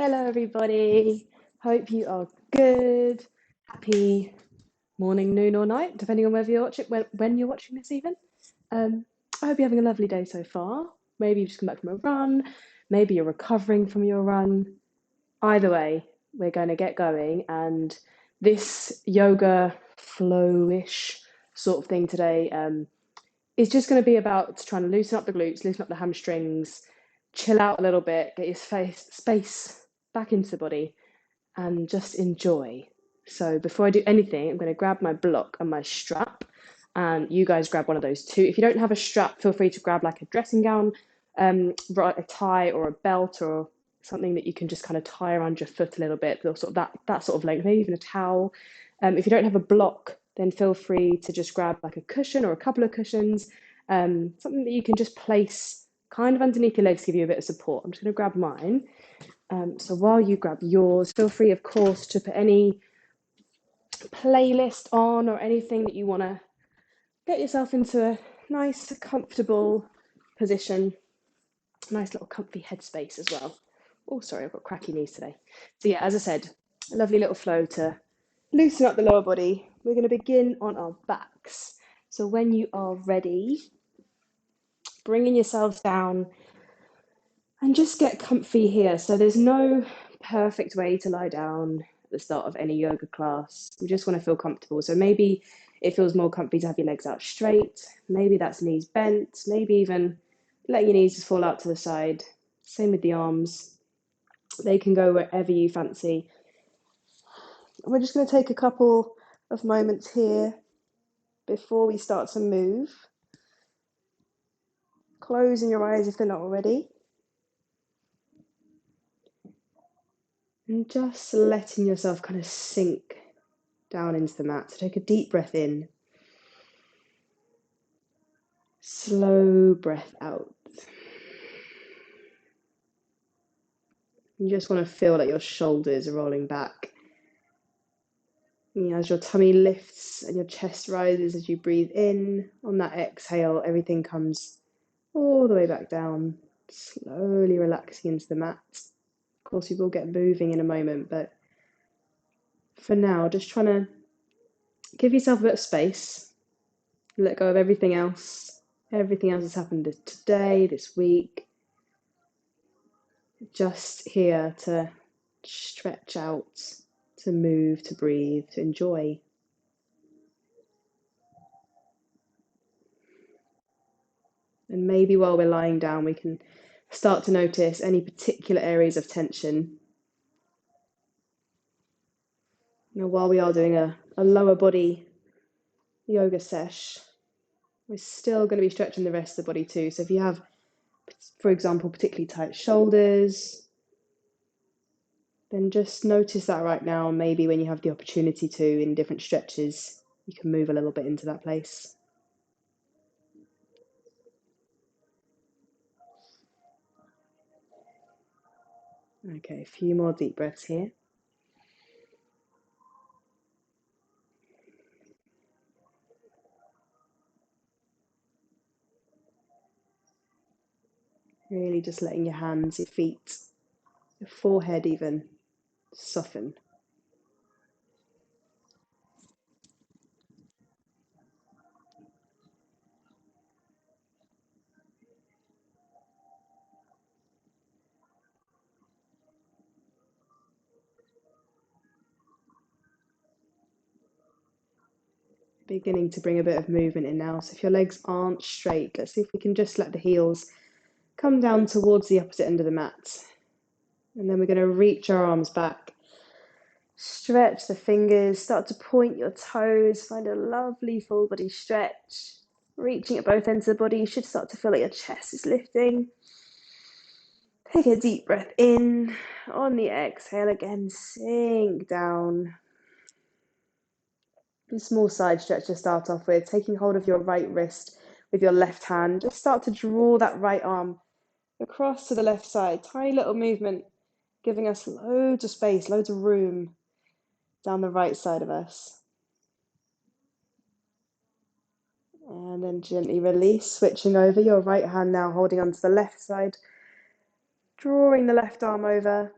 Hello, everybody. Hope you are good. Happy morning, noon, or night, depending on whether you're watching when you're watching this even. I hope you're having a lovely day so far. Maybe you've just come back from a run. Maybe you're recovering from your run. Either way, we're going to get going. And this yoga flow-ish sort of thing today is just going to be about trying to loosen up the glutes, loosen up the hamstrings, chill out a little bit, get your space back into the body, and just enjoy. So before I do anything, I'm going to grab my block and my strap, and you guys grab one of those too. If you don't have a strap, feel free to grab like a dressing gown, a tie or a belt or something that you can just kind of tie around your foot a little bit, or sort of that sort of length, maybe even a towel. If you don't have a block, then feel free to just grab like a cushion or a couple of cushions, something that you can just place kind of underneath your legs to give you a bit of support. I'm just going to grab mine. So while you grab yours, feel free, of course, to put any playlist on or anything that you want to get yourself into a nice, comfortable position, nice little comfy headspace as well. Oh, sorry, I've got cracky knees today. So yeah, as I said, a lovely little flow to loosen up the lower body. We're going to begin on our backs. So when you are ready, bringing yourselves down and just get comfy here. So there's no perfect way to lie down at the start of any yoga class. We just want to feel comfortable. So maybe it feels more comfy to have your legs out straight. Maybe that's knees bent. Maybe even let your knees just fall out to the side. Same with the arms. They can go wherever you fancy. And we're just going to take a couple of moments here before we start to move. Closing your eyes if they're not already. And just letting yourself kind of sink down into the mat. So take a deep breath in. Slow breath out. You just want to feel like your shoulders are rolling back. As your tummy lifts and your chest rises as you breathe in, on that exhale, everything comes all the way back down, slowly relaxing into the mat. Of course, you will get moving in a moment, but for now, just trying to give yourself a bit of space, let go of everything else that's happened today, this week. Just here to stretch out, to move, to breathe, to enjoy. And maybe while we're lying down, we can start to notice any particular areas of tension. While we are doing a lower body yoga sesh, we're still going to be stretching the rest of the body too. So if you have, for example, particularly tight shoulders, then just notice that right now. Maybe when you have the opportunity to, in different stretches, you can move a little bit into that place. Okay, a few more deep breaths here. Really just letting your hands, your feet, your forehead even soften. Beginning to bring a bit of movement in now. So if your legs aren't straight, let's see if we can just let the heels come down towards the opposite end of the mat. And then we're going to reach our arms back. Stretch the fingers, start to point your toes, find a lovely full body stretch. Reaching at both ends of the body, you should start to feel like your chest is lifting. Take a deep breath in. On the exhale again, sink down. A small side stretch to start off with, taking hold of your right wrist with your left hand. Just start to draw that right arm across to the left side. Tiny little movement, giving us loads of space, loads of room down the right side of us. And then gently release, switching over, your right hand now holding onto the left side, drawing the left arm over,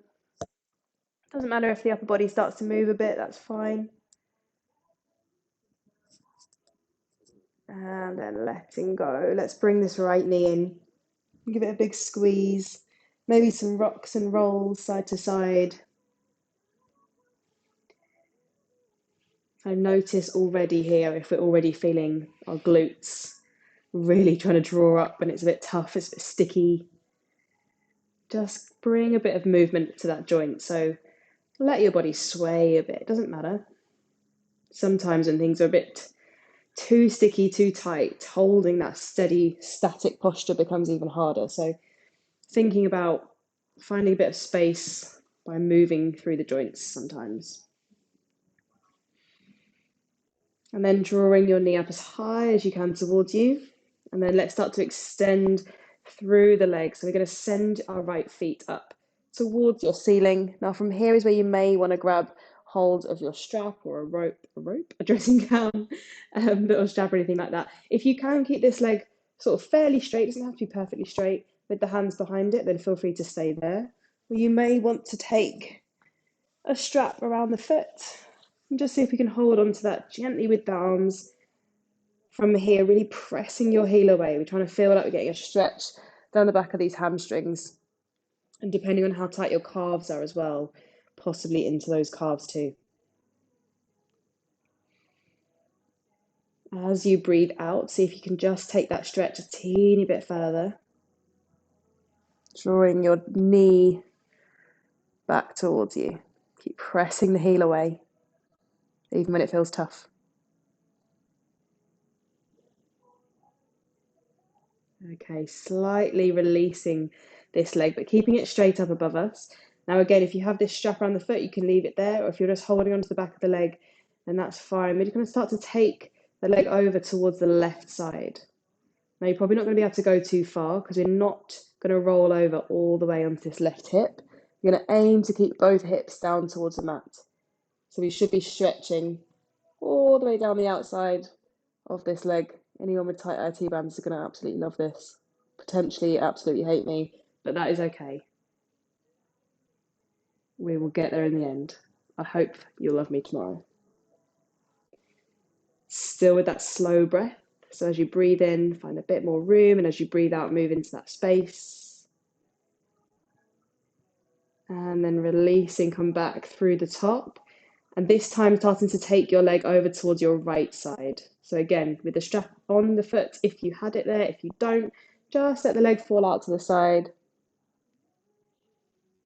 Doesn't matter if the upper body starts to move a bit, that's fine. And then letting go. Let's bring this right knee in. Give it a big squeeze. Maybe some rocks and rolls side to side. I notice already here if we're already feeling our glutes really trying to draw up and it's a bit tough, it's a bit sticky. Just bring a bit of movement to that joint. So let your body sway a bit. It doesn't matter. Sometimes when things are a bit too sticky, too tight, holding that steady, static posture becomes even harder. So thinking about finding a bit of space by moving through the joints sometimes. And then drawing your knee up as high as you can towards you. And then let's start to extend through the legs. So we're going to send our right feet up towards your ceiling. Now from here is where you may want to grab hold of your strap or a dressing gown, or strap or anything like that. If you can keep this leg sort of fairly straight, it doesn't have to be perfectly straight, with the hands behind it, then feel free to stay there. Or you may want to take a strap around the foot and just see if we can hold on to that gently with the arms. From here, really pressing your heel away. We're trying to feel like we're getting a stretch down the back of these hamstrings. And depending on how tight your calves are as well, possibly into those calves too. As you breathe out, see if you can just take that stretch a teeny bit further. Drawing your knee back towards you. Keep pressing the heel away, even when it feels tough. Okay, slightly releasing this leg, but keeping it straight up above us. Now again, if you have this strap around the foot, you can leave it there, or if you're just holding onto the back of the leg, then that's fine. We're just going to start to take the leg over towards the left side. Now you're probably not going to be able to go too far because we're not going to roll over all the way onto this left hip. You're going to aim to keep both hips down towards the mat. So we should be stretching all the way down the outside of this leg. Anyone with tight IT bands is going to absolutely love this. Potentially absolutely hate me, but that is okay. We will get there in the end. I hope you'll love me tomorrow. Still with that slow breath. So as you breathe in, find a bit more room, and as you breathe out, move into that space. And then releasing, come back through the top. And this time starting to take your leg over towards your right side. So again, with the strap on the foot, if you had it there, if you don't, just let the leg fall out to the side.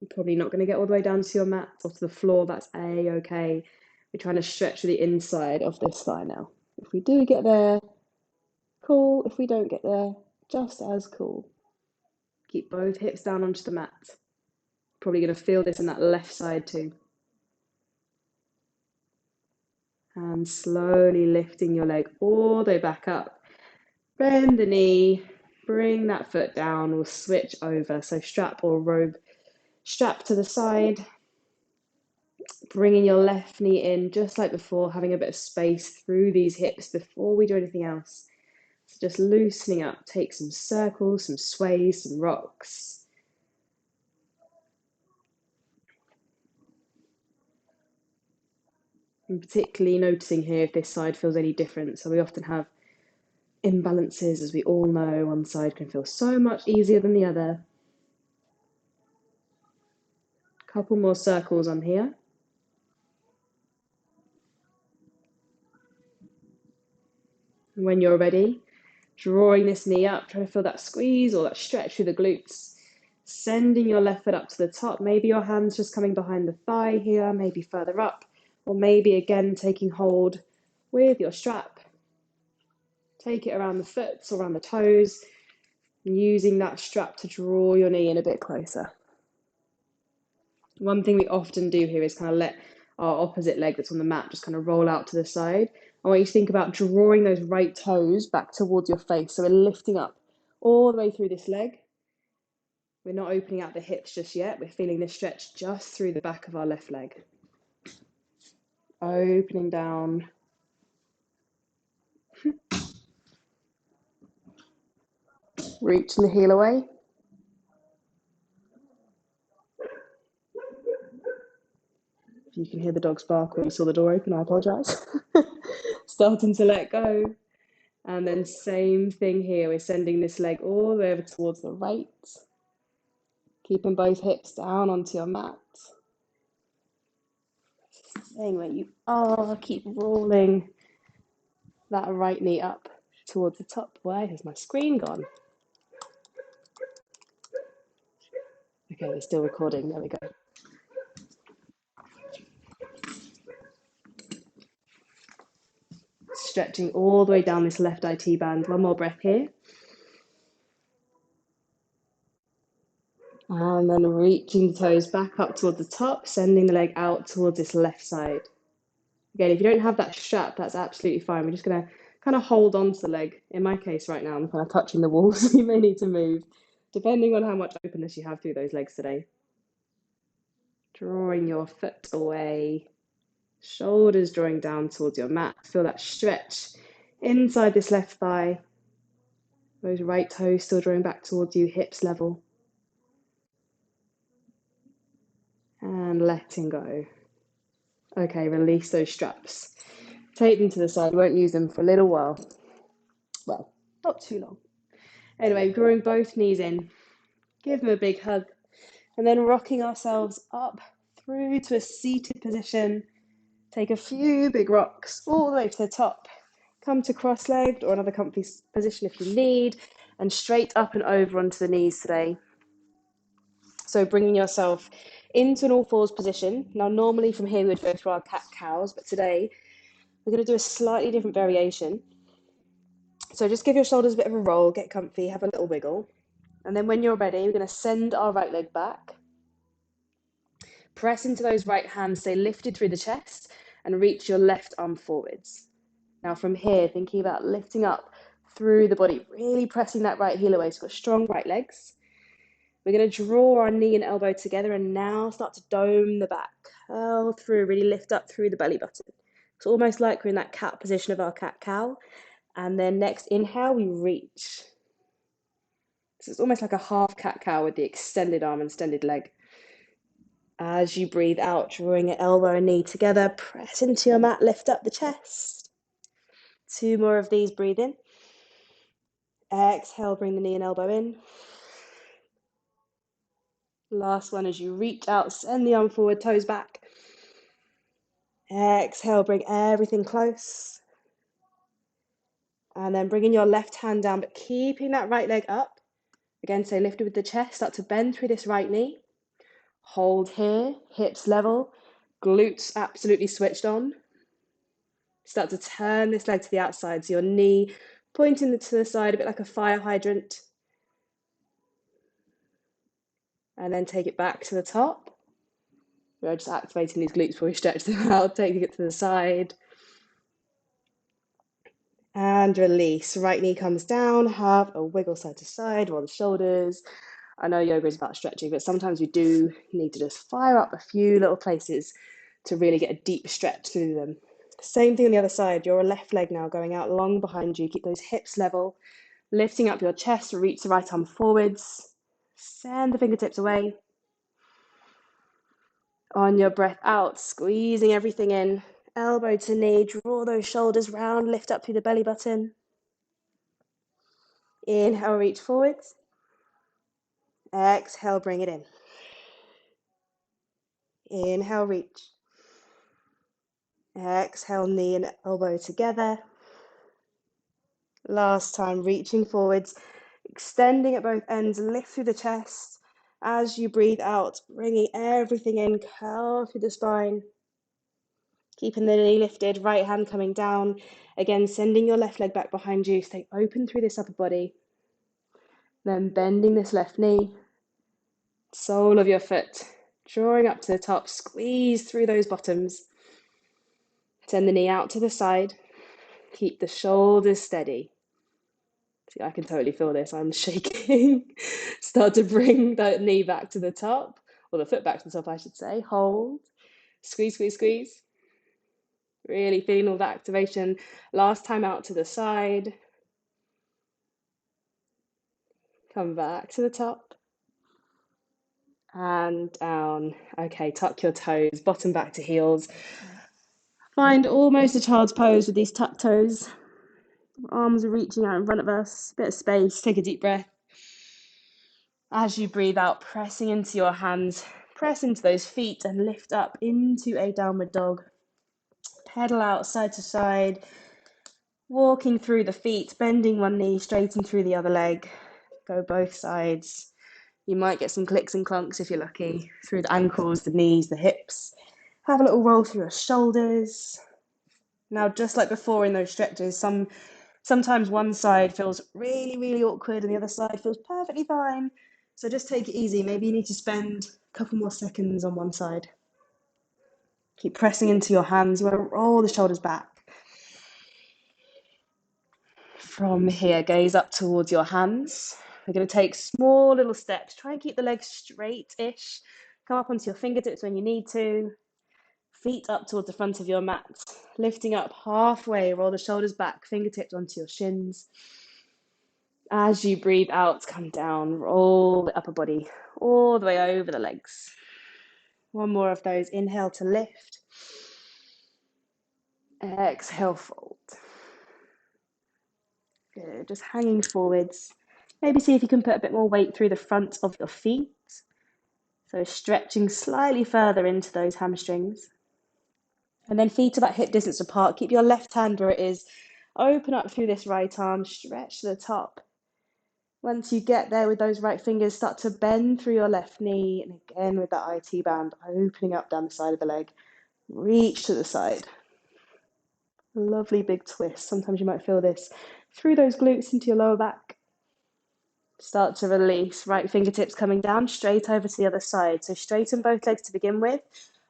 You're probably not going to get all the way down to your mat or to the floor. That's a-okay. We're trying to stretch the inside of this thigh now. If we do get there, cool. If we don't get there, just as cool. Keep both hips down onto the mat. Probably going to feel this in that left side too. And slowly lifting your leg all the way back up. Bend the knee, bring that foot down. We'll switch over. So strap or robe, strap to the side. Bringing your left knee in, just like before, having a bit of space through these hips before we do anything else. So just loosening up, take some circles, some sways, some rocks. And particularly noticing here if this side feels any different. So we often have imbalances, as we all know. One side can feel so much easier than the other. Couple more circles on here. And when you're ready, drawing this knee up, trying to feel that squeeze or that stretch through the glutes. Sending your left foot up to the top. Maybe your hands just coming behind the thigh here, maybe further up, or maybe again taking hold with your strap. Take it around the foot or around the toes, using that strap to draw your knee in a bit closer. One thing we often do here is kind of let our opposite leg that's on the mat just kind of roll out to the side. I want you to think about drawing those right toes back towards your face. So we're lifting up all the way through this leg. We're not opening out the hips just yet. We're feeling this stretch just through the back of our left leg. Opening down. Reaching the heel away. If you can hear the dogs bark when you saw the door open, I apologise. Starting to let go. And then same thing here. We're sending this leg all the way over towards the right. Keeping both hips down onto your mat. Staying where you are. Keep rolling that right knee up towards the top. Where has my screen gone? Okay, we're still recording. There we go. Stretching all the way down this left IT band. One more breath here. And then reaching the toes back up towards the top, sending the leg out towards this left side. Again, if you don't have that strap, that's absolutely fine. We're just going to kind of hold on to the leg. In my case right now, I'm kind of touching the wall, so you may need to move, depending on how much openness you have through those legs today. Drawing your foot away, shoulders drawing down towards your mat. Feel that stretch inside this left thigh. Those right toes still drawing back towards you, hips level. And letting go. Okay, release those straps. Take them to the side. Won't use them for a little while. Well, not too long. Anyway, drawing both knees in. Give them a big hug. And then rocking ourselves up through to a seated position. Take a few big rocks all the way to the top. Come to cross-legged or another comfy position if you need. And straight up and over onto the knees today. So bringing yourself into an all-fours position. Now, normally from here we would go through our cat-cows, but today we're going to do a slightly different variation. So just give your shoulders a bit of a roll, get comfy, have a little wiggle. And then when you're ready, we're going to send our right leg back. Press into those right hands, stay lifted through the chest, and reach your left arm forwards. Now from here, thinking about lifting up through the body, really pressing that right heel away. So we've got strong right legs. We're going to draw our knee and elbow together and now start to dome the back. Curl through, really lift up through the belly button. It's almost like we're in that cat position of our cat-cow. And then next inhale, we reach. So it's almost like a half cat-cow with the extended arm and extended leg. As you breathe out, drawing your elbow and knee together, press into your mat, lift up the chest. 2 more of these, breathe in. Exhale, bring the knee and elbow in. Last one as you reach out, send the arm forward, toes back. Exhale, bring everything close. And then bringing your left hand down, but keeping that right leg up. Again, stay lifted with the chest, start to bend through this right knee. Hold here, hips level, glutes absolutely switched on. Start to turn this leg to the outside, so your knee pointing to the side, a bit like a fire hydrant. And then take it back to the top. We're just activating these glutes before we stretch them out, taking it to the side. And release. Right knee comes down, have a wiggle side to side, roll the shoulders. I know yoga is about stretching, but sometimes we do need to just fire up a few little places to really get a deep stretch through them. Same thing on the other side. Your left leg now going out long behind you. Keep those hips level. Lifting up your chest, reach the right arm forwards. Send the fingertips away. On your breath out, squeezing everything in. Elbow to knee, draw those shoulders round, lift up through the belly button. Inhale, reach forwards. Exhale, bring it in. Inhale, reach. Exhale, knee and elbow together. Last time, reaching forwards, extending at both ends, lift through the chest. As you breathe out, bringing everything in, curl through the spine. Keeping the knee lifted, right hand coming down. Again, sending your left leg back behind you. Stay open through this upper body. Then bending this left knee. Sole of your foot, drawing up to the top. Squeeze through those bottoms. Send the knee out to the side. Keep the shoulders steady. See, I can totally feel this. I'm shaking. Start to bring that knee back to the top, or the foot back to the top, I should say. Hold. Squeeze, squeeze, squeeze. Really feeling all that activation. Last time out to the side. Come back to the top. and down. Okay, tuck your toes, bottom back to heels. Find almost a child's pose with these tucked toes. Arms are reaching out in front of us, bit of space. Take a deep breath. As you breathe out, pressing into your hands, press into those feet and lift up into a downward dog. Pedal out side to side, walking through the feet, bending one knee, straighten through the other leg. Go both sides. You might get some clicks and clunks if you're lucky, through the ankles, the knees, the hips. Have a little roll through your shoulders. Now, just like before in those stretches, sometimes one side feels really, really awkward and the other side feels perfectly fine. So just take it easy. Maybe you need to spend a couple more seconds on one side. Keep pressing into your hands. You want to roll the shoulders back. From here, gaze up towards your hands. We're going to take small little steps. Try and keep the legs straight-ish. Come up onto your fingertips when you need to. Feet up towards the front of your mat. Lifting up halfway, roll the shoulders back, fingertips onto your shins. As you breathe out, come down, roll the upper body all the way over the legs. One more of those. Inhale to lift. Exhale, fold. Good, just hanging forwards. Maybe see if you can put a bit more weight through the front of your feet. So stretching slightly further into those hamstrings. And then feet about hip distance apart. Keep your left hand where it is. Open up through this right arm, stretch to the top. Once you get there with those right fingers, start to bend through your left knee. And again with that IT band, opening up down the side of the leg. Reach to the side. Lovely big twist. Sometimes you might feel this through those glutes into your lower back. Start to release. Right fingertips coming down, straight over to the other side. So straighten both legs to begin with.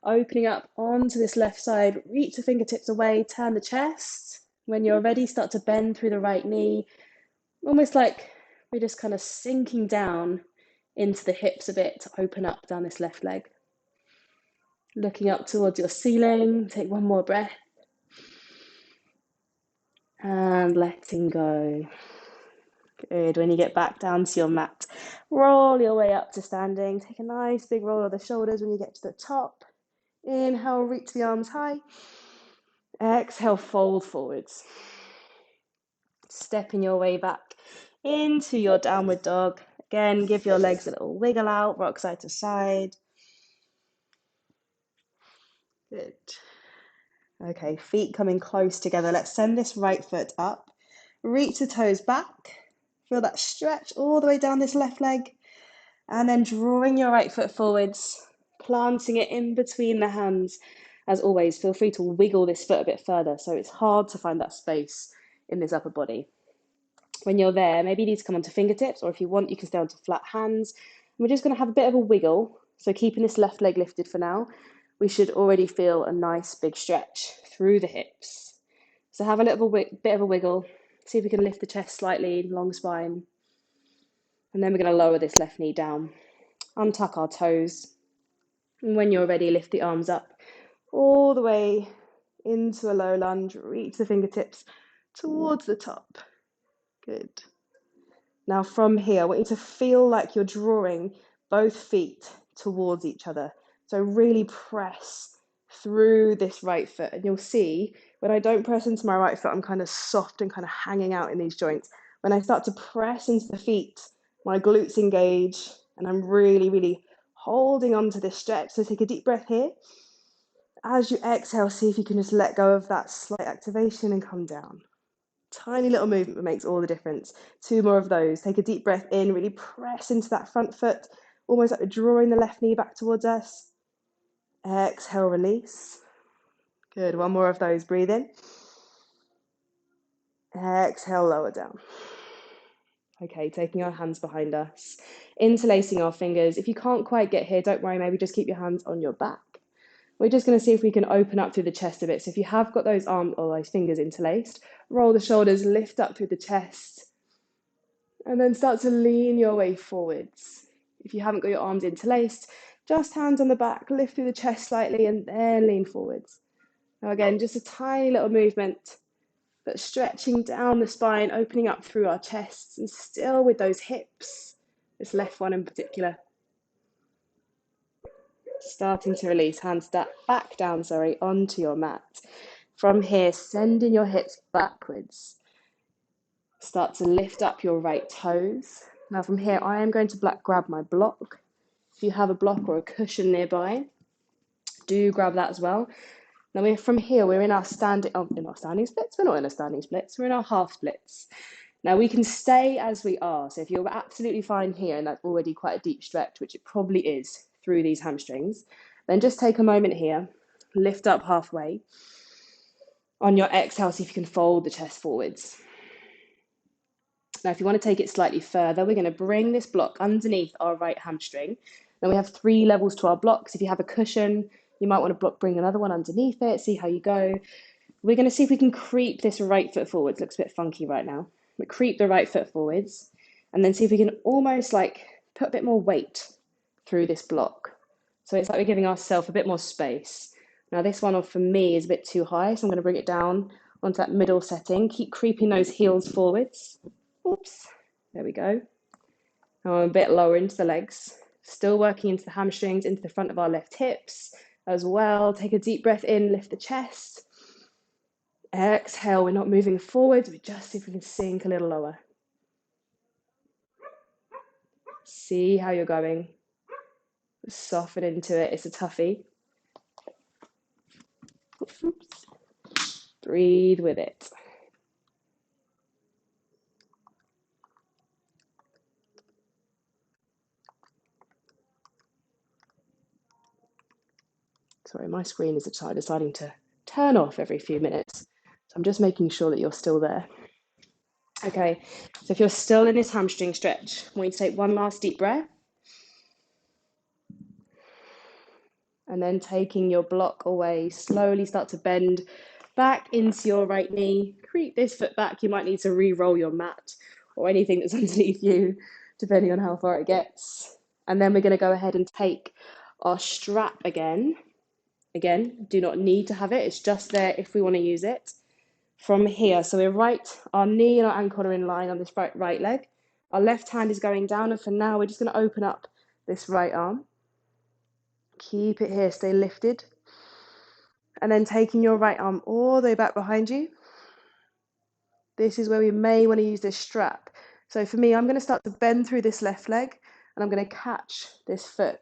Opening up onto this left side. Reach the fingertips away, turn the chest. When you're ready, start to bend through the right knee. Almost like we're just kind of sinking down into the hips a bit to open up down this left leg. Looking up towards your ceiling. Take one more breath. And letting go. Good. When you get back down to your mat, roll your way up to standing. Take a nice big roll of the shoulders when you get to the top. Inhale, reach the arms high. Exhale, fold forwards. Stepping your way back into your downward dog. Again, give your legs a little wiggle out, rock side to side. Good. Okay, feet coming close together. Let's send this right foot up. Reach the toes back. Feel that stretch all the way down this left leg. And then drawing your right foot forwards, planting it in between the hands. As always, feel free to wiggle this foot a bit further. So it's hard to find that space in this upper body. When you're there, maybe you need to come onto fingertips, or if you want, you can stay onto flat hands. And we're just going to have a bit of a wiggle. So keeping this left leg lifted for now, we should already feel a nice big stretch through the hips. So have a little bit of a wiggle. See if we can lift the chest slightly, long spine. And then we're going to lower this left knee down. Untuck our toes. And when you're ready, lift the arms up all the way into a low lunge. Reach the fingertips towards the top. Good. Now from here, I want you to feel like you're drawing both feet towards each other. So really press through this right foot. And you'll see when I don't press into my right foot, I'm kind of soft and kind of hanging out in these joints. When I start to press into the feet, my glutes engage and I'm really, really holding on to this stretch. So take a deep breath here. As you exhale, see if you can just let go of that slight activation and come down. Tiny little movement makes all the difference. Two more of those. Take a deep breath in, really press into that front foot, almost like we're drawing the left knee back towards us. Exhale, release. Good, one more of those. Breathe in. Exhale, lower down. Okay, taking our hands behind us, interlacing our fingers. If you can't quite get here, don't worry, maybe just keep your hands on your back. We're just going to see if we can open up through the chest a bit. So if you have got those arms or those fingers interlaced, roll the shoulders, lift up through the chest, and then start to lean your way forwards. If you haven't got your arms interlaced, just hands on the back, lift through the chest slightly, and then lean forwards. Now again, just a tiny little movement, but stretching down the spine, opening up through our chests, and still with those hips, this left one in particular. Starting to release, hands back down, onto your mat. From here, sending your hips backwards. Start to lift up your right toes. Now from here, I am going to grab my block. If you have a block or a cushion nearby, do grab that as well. Now we're in our standing splits. We're not in a standing splits, we're in our half splits. Now we can stay as we are. So if you're absolutely fine here and that's already quite a deep stretch, which it probably is through these hamstrings, then just take a moment here, lift up halfway. On your exhale, see if you can fold the chest forwards. Now, if you want to take it slightly further, we're going to bring this block underneath our right hamstring. Then we have 3 levels to our blocks. If you have a cushion, you might want to bring another one underneath it, see how you go. We're going to see if we can creep this right foot forwards. Looks a bit funky right now. But creep the right foot forwards and then see if we can almost like put a bit more weight through this block. So it's like we're giving ourselves a bit more space. Now this one for me is a bit too high, so I'm going to bring it down onto that middle setting. Keep creeping those heels forwards. Oops, there we go. Now I'm a bit lower into the legs. Still working into the hamstrings, into the front of our left hips as well. Take a deep breath in, lift the chest. Exhale, we're not moving forwards, we just see if we can sink a little lower. See how you're going. Soften into it, it's a toughie. Oops. Breathe with it. Sorry, my screen is deciding to turn off every few minutes. So I'm just making sure that you're still there. Okay, so if you're still in this hamstring stretch, I want you to take one last deep breath. And then taking your block away, slowly start to bend back into your right knee. Creep this foot back. You might need to re-roll your mat or anything that's underneath you, depending on how far it gets. And then we're going to go ahead and take our strap again. Again, do not need to have it. It's just there if we want to use it. From here, so our knee and our ankle are in line on this right leg. Our left hand is going down, and for now, we're just going to open up this right arm. Keep it here, stay lifted. And then taking your right arm all the way back behind you. This is where we may want to use this strap. So for me, I'm going to start to bend through this left leg, and I'm going to catch this foot.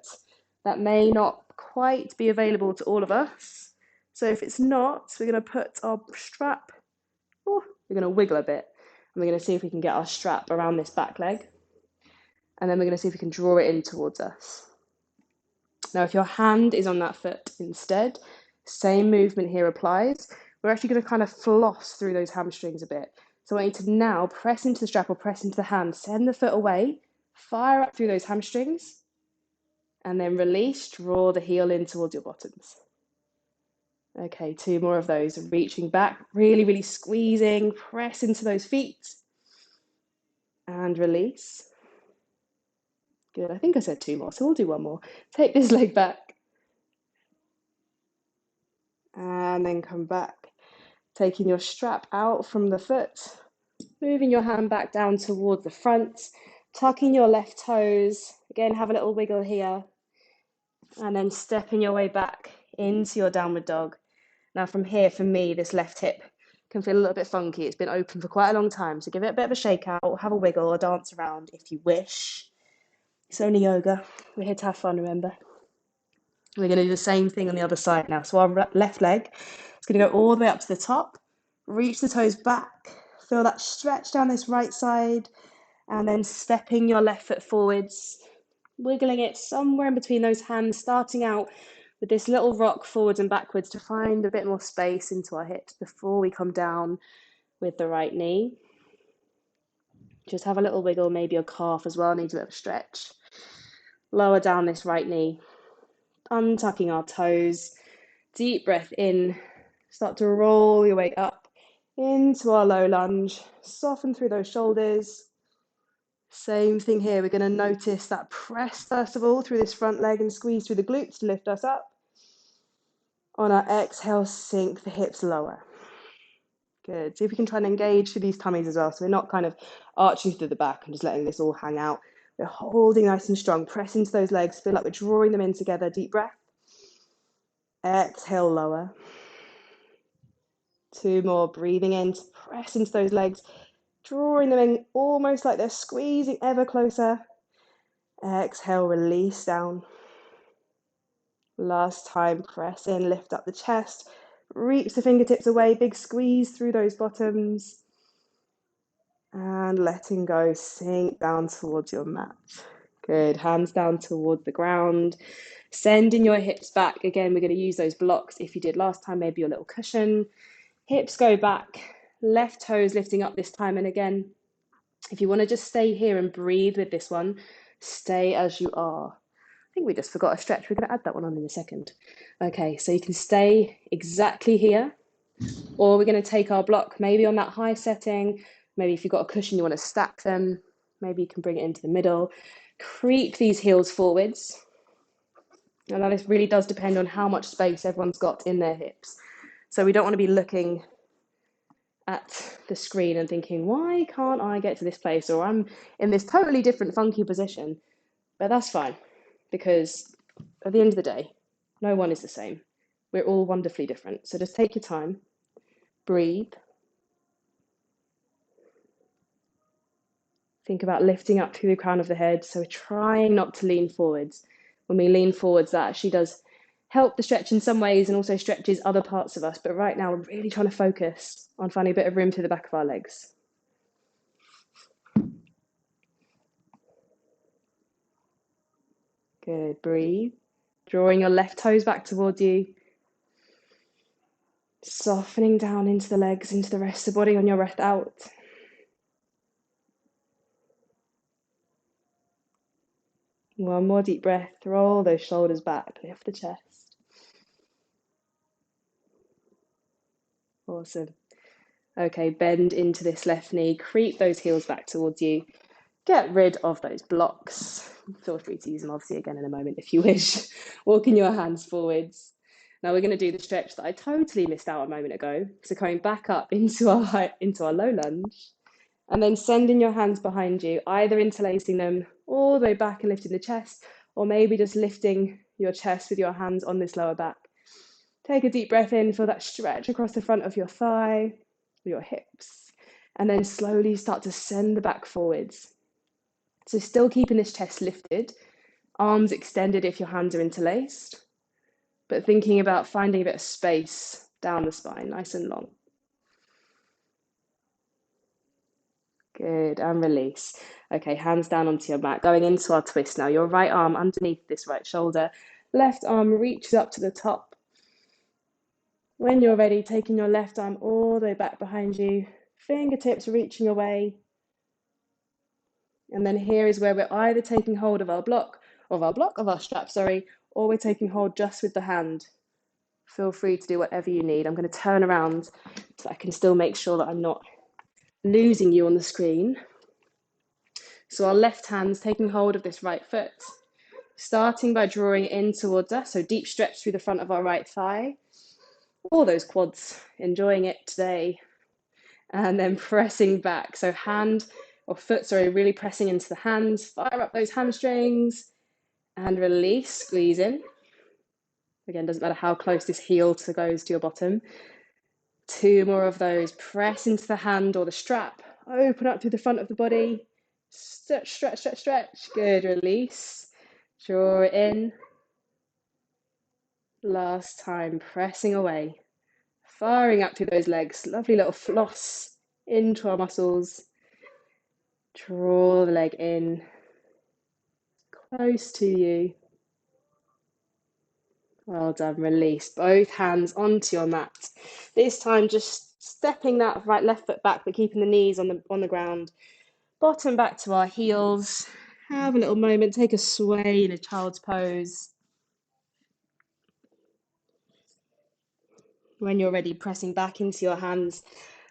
That may not quite be available to all of us. So if it's not, we're going to put our strap, we're going to wiggle a bit, and we're going to see if we can get our strap around this back leg. And then we're going to see if we can draw it in towards us. Now, if your hand is on that foot instead, same movement here applies. We're actually going to kind of floss through those hamstrings a bit. So I want you to now press into the strap or press into the hand, send the foot away, fire up through those hamstrings, and then release, draw the heel in towards your bottoms. Okay, 2 more of those. Reaching back, really, really squeezing, press into those feet, and release. Good, I think I said 2 more, so we'll do 1 more. Take this leg back, and then come back. Taking your strap out from the foot, moving your hand back down towards the front, tucking your left toes, again have a little wiggle here, and then stepping your way back into your downward dog. Now from here, for me, this left hip can feel a little bit funky. It's been open for quite a long time, so give it a bit of a shake out, have a wiggle or dance around if you wish. It's only yoga, we're here to have fun, remember. We're going to do the same thing on the other side now. So our left leg is going to go all the way up to the top, reach the toes back, feel that stretch down this right side, and then stepping your left foot forwards, wiggling it somewhere in between those hands, starting out with this little rock forwards and backwards to find a bit more space into our hips before we come down with the right knee. Just have a little wiggle, maybe your calf as well needs a bit of a stretch. Lower down this right knee. Untucking our toes, deep breath in, start to roll your way up into our low lunge, soften through those shoulders. Same thing here, we're going to notice that press first of all through this front leg and squeeze through the glutes to lift us up. On our exhale, sink the hips lower. Good, see if we can try and engage through these tummies as well, so we're not kind of arching through the back and just letting this all hang out. We're holding nice and strong, press into those legs, feel like we're drawing them in together, deep breath. Exhale, lower. 2 more, breathing in to press into those legs, drawing them in almost like they're squeezing ever closer. Exhale, release down. Last time, press in, lift up the chest, reach the fingertips away, big squeeze through those bottoms. And letting go, sink down towards your mat. Good, hands down towards the ground. Sending your hips back. Again, we're going to use those blocks. If you did last time, maybe your little cushion. Hips go back, left toes lifting up this time. And again, if you want to just stay here and breathe with this one, stay as you are. I think we just forgot a stretch. We're going to add that one on in a second. Okay, so you can stay exactly here, or we're going to take our block maybe on that high setting. Maybe if you've got a cushion, you want to stack them. Maybe you can bring it into the middle. Creep these heels forwards. And now this really does depend on how much space everyone's got in their hips. So we don't want to be looking at the screen and thinking, why can't I get to this place? Or I'm in this totally different funky position. But that's fine, because at the end of the day, no one is the same. We're all wonderfully different. So just take your time, breathe. Think about lifting up through the crown of the head. So we're trying not to lean forwards. When we lean forwards, that actually does help the stretch in some ways and also stretches other parts of us. But right now, we're really trying to focus on finding a bit of room through the back of our legs. Good, breathe. Drawing your left toes back towards you. Softening down into the legs, into the rest of the body on your breath out. One more deep breath. Roll those shoulders back, lift the chest. Awesome. Okay, bend into this left knee, creep those heels back towards you. Get rid of those blocks. Feel free to use them obviously again in a moment if you wish. Walking your hands forwards. Now we're going to do the stretch that I totally missed out a moment ago. So coming back up into our low lunge, and then sending your hands behind you, either interlacing them all the way back and lifting the chest, or maybe just lifting your chest with your hands on this lower back. Take a deep breath in, feel that stretch across the front of your thigh, your hips, and then slowly start to send the back forwards. So still keeping this chest lifted, arms extended if your hands are interlaced, but thinking about finding a bit of space down the spine, nice and long. Good, and release. Okay, hands down onto your mat, going into our twist now. Your right arm underneath this right shoulder, left arm reaches up to the top. When you're ready, taking your left arm all the way back behind you, fingertips reaching away. And then here is where we're either taking hold of our strap, or we're taking hold just with the hand. Feel free to do whatever you need. I'm going to turn around so I can still make sure that I'm not losing you on the screen. So our left hand's taking hold of this right foot, starting by drawing in towards us. So deep stretch through the front of our right thigh. All those quads, enjoying it today. And then pressing back. So foot, really pressing into the hands. Fire up those hamstrings and release, squeeze in. Again, doesn't matter how close this heel goes to your bottom. 2 more of those. Press into the hand or the strap. Open up through the front of the body. Stretch, stretch, stretch, stretch. Good, release. Draw it in. Last time, pressing away. Firing up through those legs. Lovely little floss into our muscles. Draw the leg in. Close to you. Well done, release. Both hands onto your mat. This time just stepping that left foot back, but keeping the knees on the ground. Bottom back to our heels. Have a little moment, take a sway in a child's pose. When you're ready, pressing back into your hands,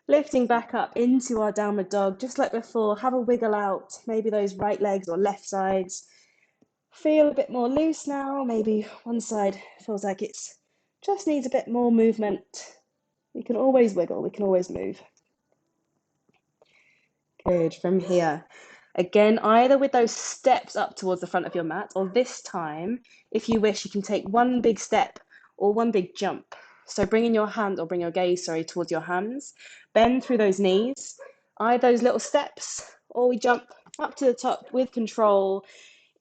lifting back up into our downward dog, just like before. Have a wiggle out, maybe those right legs or left sides. Feel a bit more loose now. Maybe one side feels like it's just needs a bit more movement. We can always wiggle, we can always move. Good, from here. Again, either with those steps up towards the front of your mat, or this time, if you wish, you can take one big step or one big jump. So bring your hand, or bring your gaze, sorry, towards your hands. Bend through those knees, eye those little steps, or we jump up to the top with control.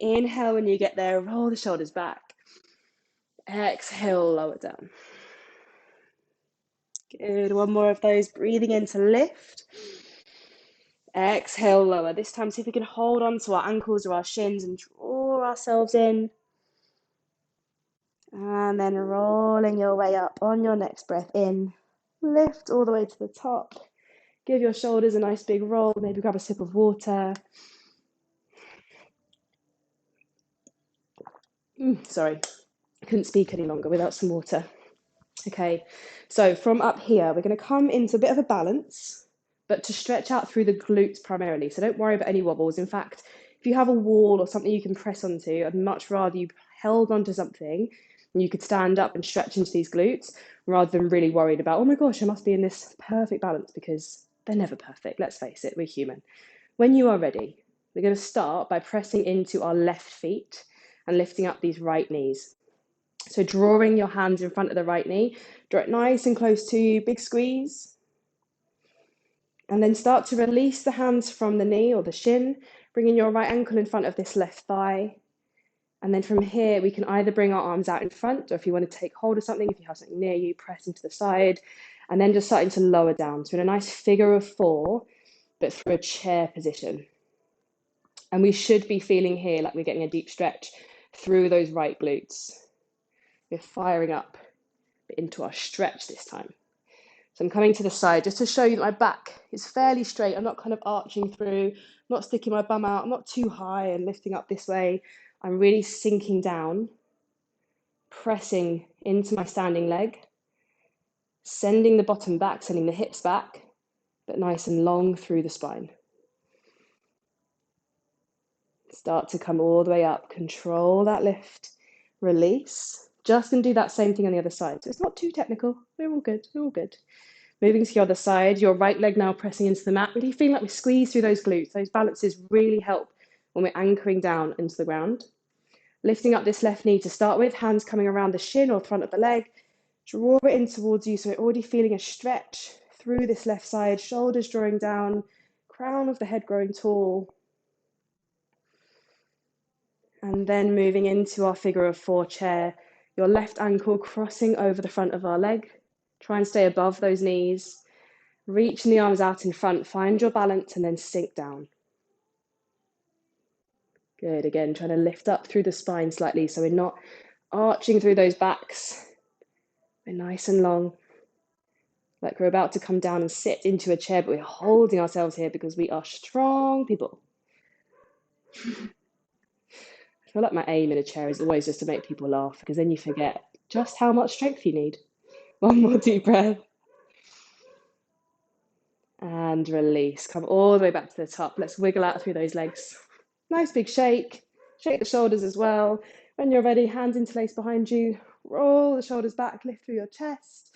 Inhale when you get there, roll the shoulders back. Exhale, lower down. Good, one more of those, breathing in to lift. Exhale, lower. This time, see if we can hold on to our ankles or our shins and draw ourselves in. And then rolling your way up on your next breath in. Lift all the way to the top. Give your shoulders a nice big roll. Maybe grab a sip of water. Sorry, I couldn't speak any longer without some water. Okay, so from up here, we're going to come into a bit of a balance, but to stretch out through the glutes primarily. So don't worry about any wobbles. In fact, if you have a wall or something you can press onto, I'd much rather you held onto something and you could stand up and stretch into these glutes rather than really worried about, oh my gosh, I must be in this perfect balance, because they're never perfect. Let's face it, we're human. When you are ready, we're going to start by pressing into our left feet and lifting up these right knees. So drawing your hands in front of the right knee, draw it nice and close to you, big squeeze. And then start to release the hands from the knee or the shin, bringing your right ankle in front of this left thigh. And then from here, we can either bring our arms out in front, or if you want to take hold of something, if you have something near you, press into the side, and then just starting to lower down. So in a nice figure of four, but through a chair position. And we should be feeling here like we're getting a deep stretch through those right glutes. We're firing up into our stretch this time. So I'm coming to the side just to show you that my back is fairly straight. I'm not kind of arching through, not sticking my bum out. I'm not too high and lifting up this way. I'm really sinking down, pressing into my standing leg, sending the bottom back, sending the hips back, but nice and long through the spine. Start to come all the way up. Control that lift. Release. Just going to do that same thing on the other side. So it's not too technical. We're all good. We're all good. Moving to the other side, your right leg now pressing into the mat, really feeling like we squeeze through those glutes. Those balances really help when we're anchoring down into the ground. Lifting up this left knee to start with, hands coming around the shin or front of the leg. Draw it in towards you, so we're already feeling a stretch through this left side, shoulders drawing down, crown of the head growing tall. And then moving into our figure of four chair, your left ankle crossing over the front of our leg. Try and stay above those knees. Reaching the arms out in front, find your balance and then sink down. Good, again, trying to lift up through the spine slightly so we're not arching through those backs. We're nice and long, like we're about to come down and sit into a chair, but we're holding ourselves here because we are strong people. I feel like my aim in a chair is always just to make people laugh, because then you forget just how much strength you need. One more deep breath. And release. Come all the way back to the top. Let's wiggle out through those legs. Nice big shake. Shake the shoulders as well. When you're ready, hands interlaced behind you. Roll the shoulders back, lift through your chest.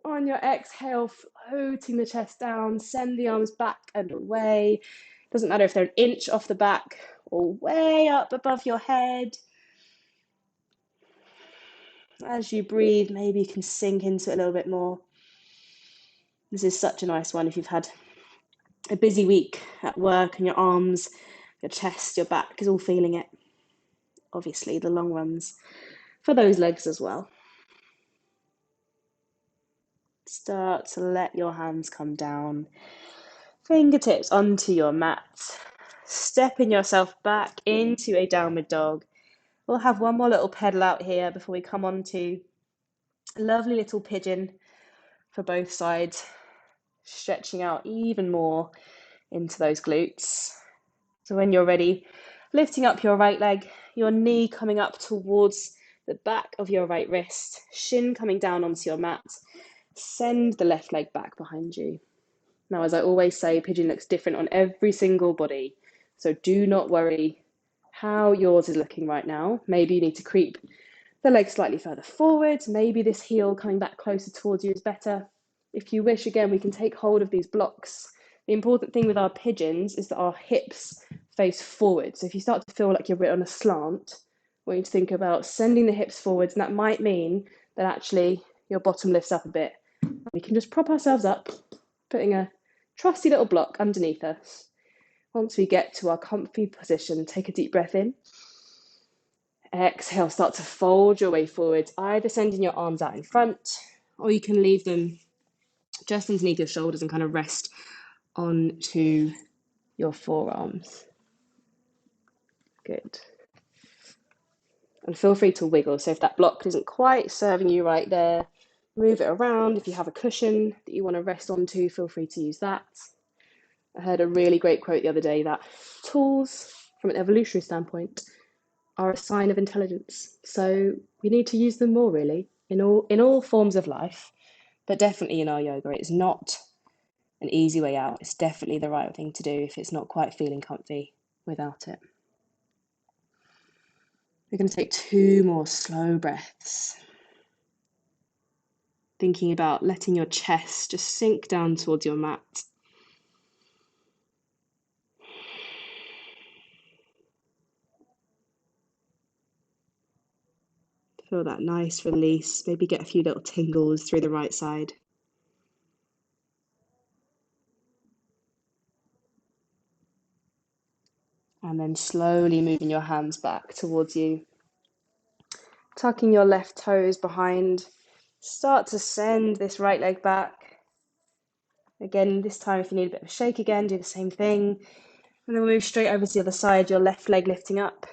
On your exhale, floating the chest down. Send the arms back and away. Doesn't matter if they're an inch off the back or way up above your head. As you breathe, maybe you can sink into it a little bit more. This is such a nice one if you've had a busy week at work and your arms, your chest, your back is all feeling it. Obviously, the long runs for those legs as well. Start to let your hands come down, fingertips onto your mat, stepping yourself back into a downward dog. We'll have one more little pedal out here before we come on to a lovely little pigeon for both sides, stretching out even more into those glutes. So when you're ready, lifting up your right leg, your knee coming up towards the back of your right wrist, shin coming down onto your mat. Send the left leg back behind you. Now, as I always say, pigeon looks different on every single body. So do not worry how yours is looking right now. Maybe you need to creep the leg slightly further forward. Maybe this heel coming back closer towards you is better. If you wish, again, we can take hold of these blocks. The important thing with our pigeons is that our hips face forward. So if you start to feel like you're on a slant, I want you to think about sending the hips forwards, and that might mean then actually your bottom lifts up a bit. We can just prop ourselves up, putting a trusty little block underneath us. Once we get to our comfy position, take a deep breath in. Exhale, start to fold your way forwards, either sending your arms out in front, or you can leave them just underneath your shoulders and kind of rest onto your forearms. Good. And feel free to wiggle. So if that block isn't quite serving you right there, move it around. If you have a cushion that you want to rest onto, feel free to use that. I heard a really great quote the other day that tools, from an evolutionary standpoint, are a sign of intelligence. So we need to use them more, really, in all forms of life, but definitely in our yoga. It's not an easy way out. It's definitely the right thing to do if it's not quite feeling comfy without it. We're going to take 2 more slow breaths. Thinking about letting your chest just sink down towards your mat. Feel that nice release. Maybe get a few little tingles through the right side. And then slowly moving your hands back towards you. Tucking your left toes behind. Start to send this right leg back. Again, this time if you need a bit of a shake again, do the same thing. And then we'll move straight over to the other side, your left leg lifting up.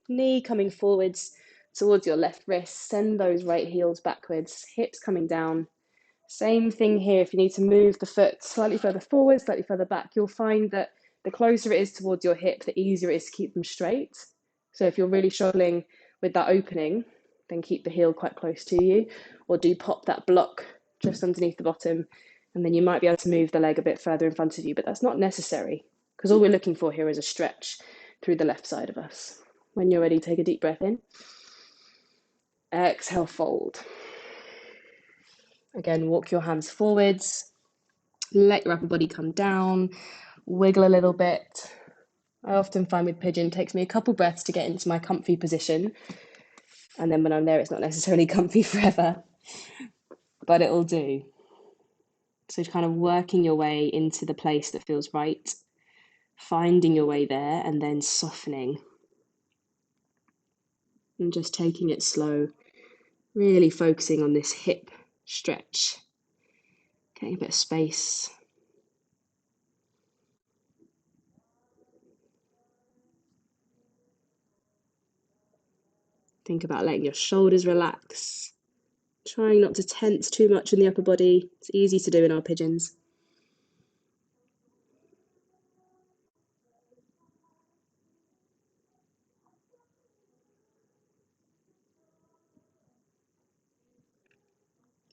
Knee coming forwards towards your left wrist. Send those right heels backwards, hips coming down. Same thing here. If you need to move the foot slightly further forward, slightly further back, you'll find that the closer it is towards your hip, the easier it is to keep them straight. So if you're really struggling with that opening, then keep the heel quite close to you, or do pop that block just underneath the bottom, and then you might be able to move the leg a bit further in front of you, but that's not necessary, because all we're looking for here is a stretch through the left side of us. When you're ready, take a deep breath in. Exhale, fold. Again, walk your hands forwards. Let your upper body come down. Wiggle a little bit. I often find with pigeon, it takes me a couple breaths to get into my comfy position. And then when I'm there, it's not necessarily comfy forever, but it'll do. So kind of working your way into the place that feels right, finding your way there, and then softening. And just taking it slow, really focusing on this hip stretch. Getting a bit of space. Think about letting your shoulders relax. Trying not to tense too much in the upper body. It's easy to do in our pigeons.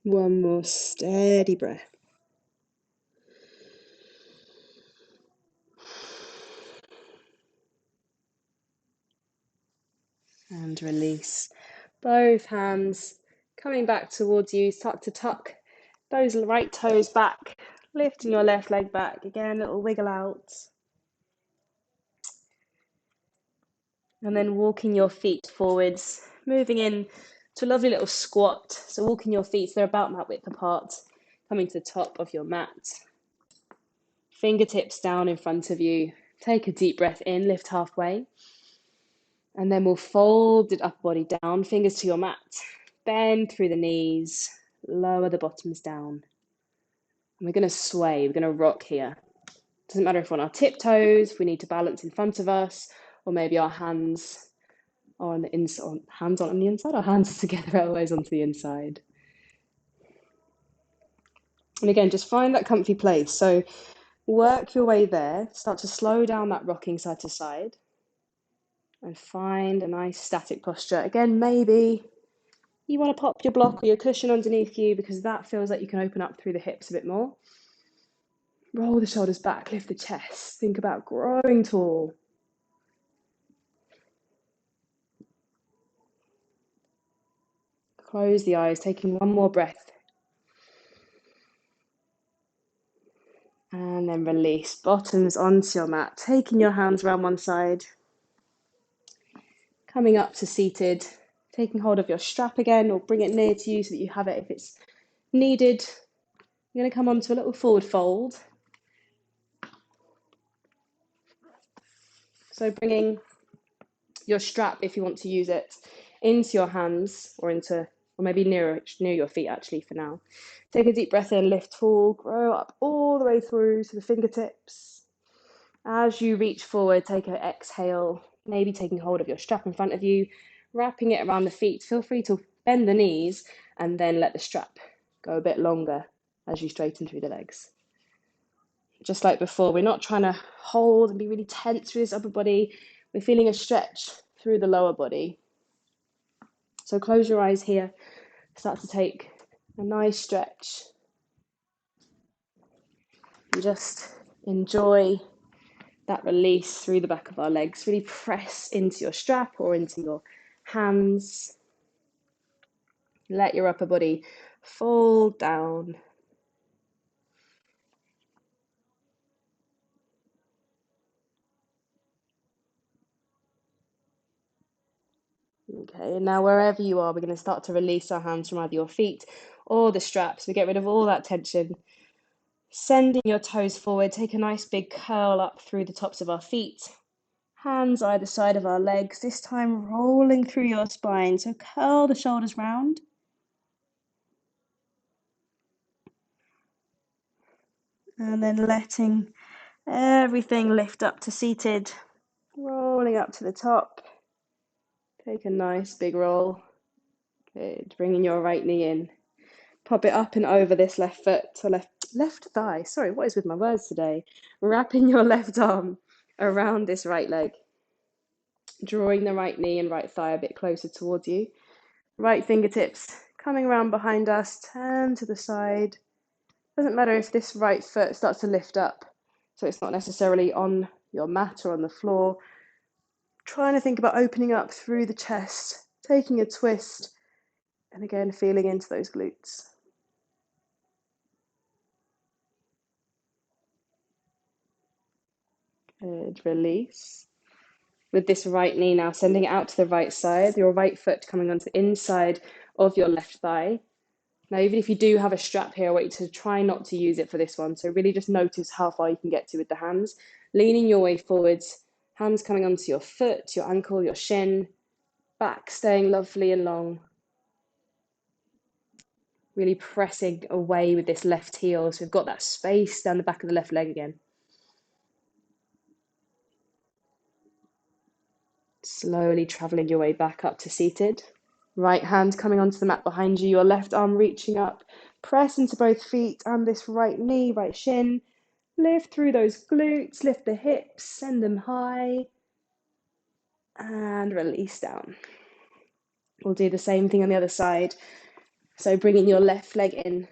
One more steady breath. And release. Both hands coming back towards you. Start to tuck those right toes back. Lifting your left leg back. Again, a little wiggle out. And then walking your feet forwards. Moving in to a lovely little squat. So walking your feet, so they're about mat width apart. Coming to the top of your mat. Fingertips down in front of you. Take a deep breath in, lift halfway. And then we'll fold the upper body down, fingers to your mat. Bend through the knees, lower the bottoms down. And we're going to sway, we're going to rock here. Doesn't matter if we're on our tiptoes, if we need to balance in front of us, or maybe our hands are on the inside, hands on the inside, our hands are together, elbows onto the inside. And again, just find that comfy place. So work your way there, start to slow down that rocking side to side. And find a nice static posture. Again, maybe you want to pop your block or your cushion underneath you because that feels like you can open up through the hips a bit more. Roll the shoulders back, lift the chest. Think about growing tall. Close the eyes, taking one more breath. And then release, bottoms onto your mat. Taking your hands around one side. Coming up to seated. Taking hold of your strap again, or bring it near to you so that you have it if it's needed. You're going to come onto a little forward fold. So bringing your strap, if you want to use it, into your hands or maybe near your feet actually for now. Take a deep breath in, lift tall, grow up all the way through to the fingertips. As you reach forward, take an exhale, maybe taking hold of your strap in front of you, wrapping it around the feet. Feel free to bend the knees and then let the strap go a bit longer as you straighten through the legs. Just like before, we're not trying to hold and be really tense through this upper body. We're feeling a stretch through the lower body. So close your eyes here. Start to take a nice stretch. And just enjoy that release through the back of our legs. Really press into your strap or into your hands. Let your upper body fold down. Okay, and now wherever you are, we're going to start to release our hands from either your feet or the straps. We get rid of all that tension. Sending your toes forward, take a nice big curl up through the tops of our feet. Hands either side of our legs, this time rolling through your spine. So curl the shoulders round. And then letting everything lift up to seated. Rolling up to the top. Take a nice big roll. Good. Bringing your right knee in. Pop it up and over this left foot or left thigh. Sorry, what is with my words today? Wrapping your left arm around this right leg. Drawing the right knee and right thigh a bit closer towards you. Right fingertips coming around behind us. Turn to the side. Doesn't matter if this right foot starts to lift up, so it's not necessarily on your mat or on the floor. Trying to think about opening up through the chest, taking a twist, and again feeling into those glutes. Good, release. With this right knee now, sending it out to the right side, your right foot coming onto the inside of your left thigh. Now, even if you do have a strap here, I want you to try not to use it for this one. So really just notice how far you can get to with the hands. Leaning your way forwards, hands coming onto your foot, your ankle, your shin, back staying lovely and long. Really pressing away with this left heel. So we've got that space down the back of the left leg again. Slowly traveling your way back up to seated. Right hand coming onto the mat behind you, your left arm reaching up. Press into both feet and this right knee, right shin. Lift through those glutes, lift the hips, send them high. And release down. We'll do the same thing on the other side. So bringing your left leg in.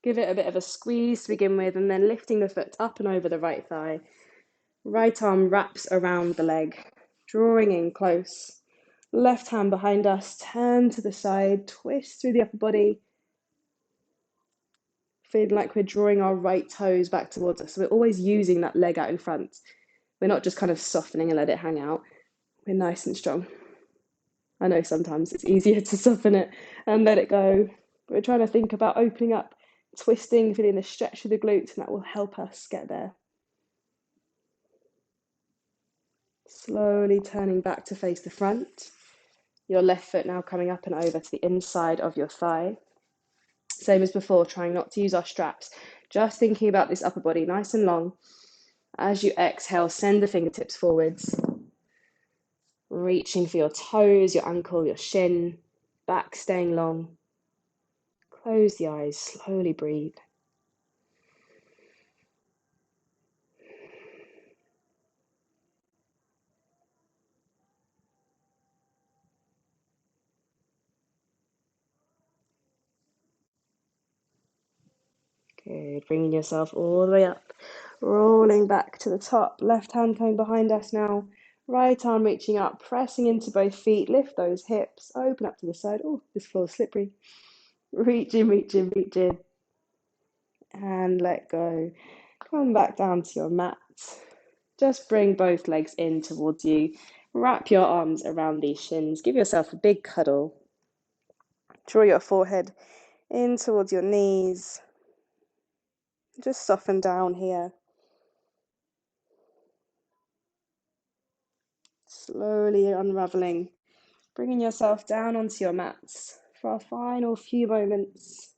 Give it a bit of a squeeze to begin with, and then lifting the foot up and over the right thigh. Right arm wraps around the leg, drawing in close. Left hand behind us, turn to the side, twist through the upper body. Feeling like we're drawing our right toes back towards us. So we're always using that leg out in front. We're not just kind of softening and let it hang out. We're nice and strong. I know sometimes it's easier to soften it and let it go. We're trying to think about opening up, twisting, feeling the stretch through the glutes, and that will help us get there. Slowly turning back to face the front. Your left foot now coming up and over to the inside of your thigh. Same as before, trying not to use our straps. Just thinking about this upper body nice and long. As you exhale, send the fingertips forwards. Reaching for your toes, your ankle, your shin. Back staying long. Close the eyes, slowly breathe. Good, bringing yourself all the way up, rolling back to the top, left hand coming behind us now, right arm reaching up, pressing into both feet, lift those hips, open up to the side. Oh, this floor is slippery. Reach in, reach in, reach in, and let go. Come back down to your mat. Just bring both legs in towards you, Wrap your arms around these shins. Give yourself a big cuddle. Draw your forehead in towards your knees. Just soften down here. Slowly unraveling. Bringing yourself down onto your mats for our final few moments.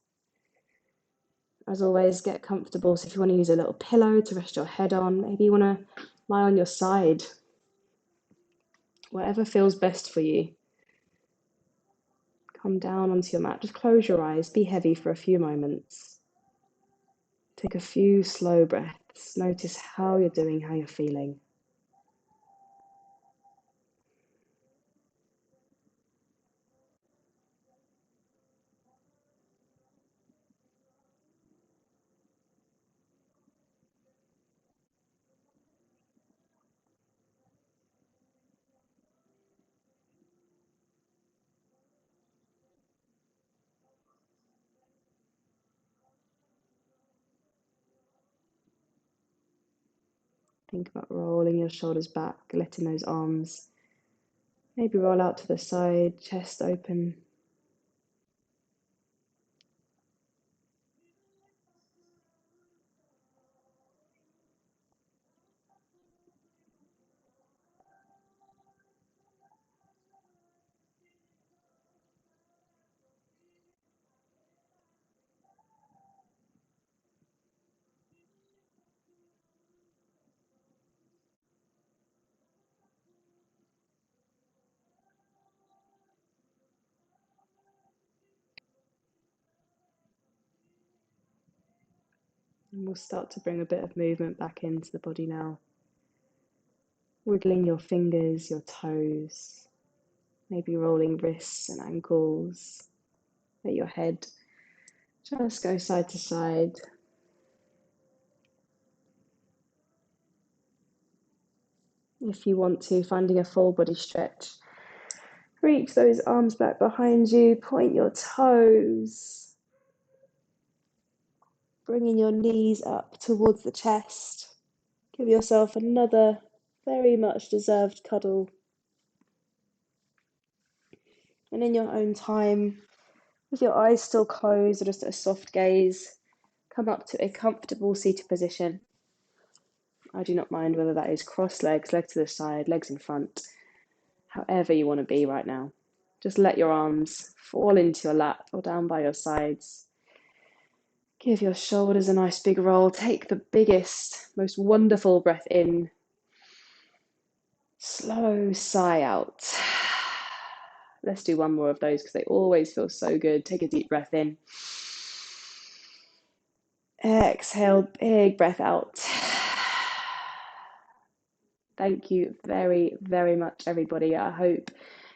As always, get comfortable. So if you want to use a little pillow to rest your head on, maybe you want to lie on your side. Whatever feels best for you. Come down onto your mat. Just close your eyes. Be heavy for a few moments. Take a few slow breaths. Notice how you're doing, how you're feeling. Think about rolling your shoulders back, letting those arms maybe roll out to the side, chest open. And we'll start to bring a bit of movement back into the body now. Wiggling your fingers, your toes, maybe rolling wrists and ankles. Let your head just go side to side. If you want to, finding a full body stretch. Reach those arms back behind you, point your toes. Bringing your knees up towards the chest. Give yourself another very much deserved cuddle. And in your own time, with your eyes still closed or just a soft gaze, come up to a comfortable seated position. I do not mind whether that is crossed legs, legs to the side, legs in front, however you want to be right now. Just let your arms fall into your lap or down by your sides. Give your shoulders a nice big roll. Take the biggest, most wonderful breath in. Slow sigh out. Let's do one more of those because they always feel so good. Take a deep breath in. Exhale, big breath out. Thank you very, very much, everybody. I hope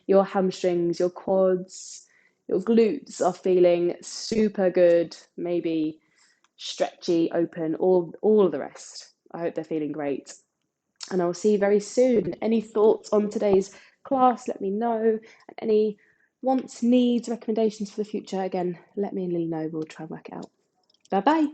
your hamstrings, your quads, your glutes are feeling super good, maybe stretchy, open, all of the rest. I hope they're feeling great. And I'll see you very soon. Any thoughts on today's class, let me know. And any wants, needs, recommendations for the future, again, let me and Lily know. We'll try and work it out. Bye-bye.